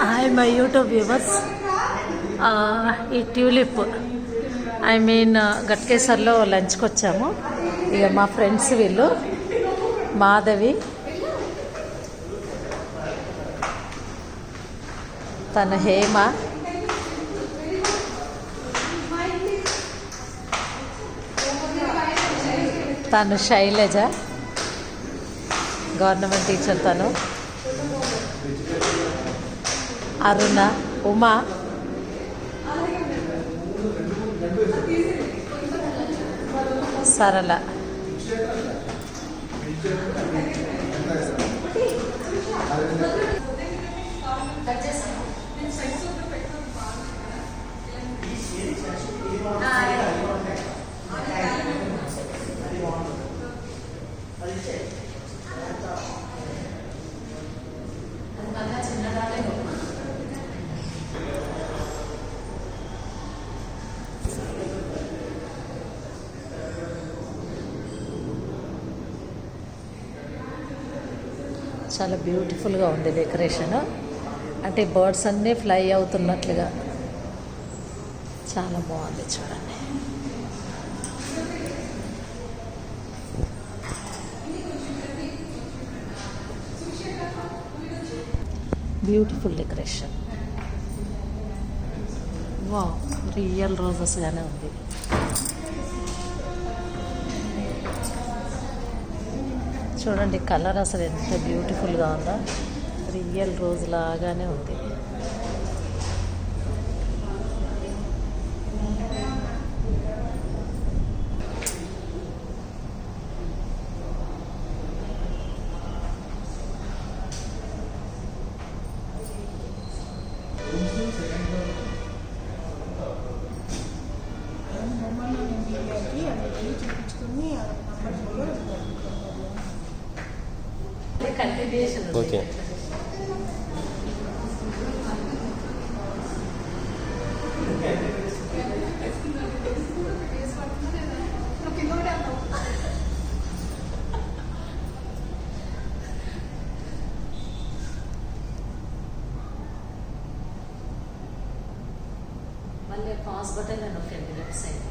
Hi my YouTube viewers. ఈ tulip I mean గట్కేసర్లో లంచ్కి వచ్చాము. ఇక మా ఫ్రెండ్స్ వీళ్ళు మాధవి, తను హేమ, తను శైలజ, గవర్నమెంట్ టీచర్, తను అరుణ, ఉమా, సరళ. చాలా బ్యూటిఫుల్గా ఉంది డెకరేషన్. అంటే బర్డ్స్ అన్నీ ఫ్లై అవుతున్నట్లుగా చాలా బాగుంది. చూడండి, బ్యూటిఫుల్ డెకరేషన్. వావ్, రియల్ రోజెస్గానే ఉంది. చూడండి కలర్ అసలు ఎంత బ్యూటిఫుల్గా ఉందో, రియల్ రోజ్ లాగానే ఉంది. ఓకే, మళ్ళీ పాస్ బటన్ నొక్కండి లెఫ్ట్ సైడ్.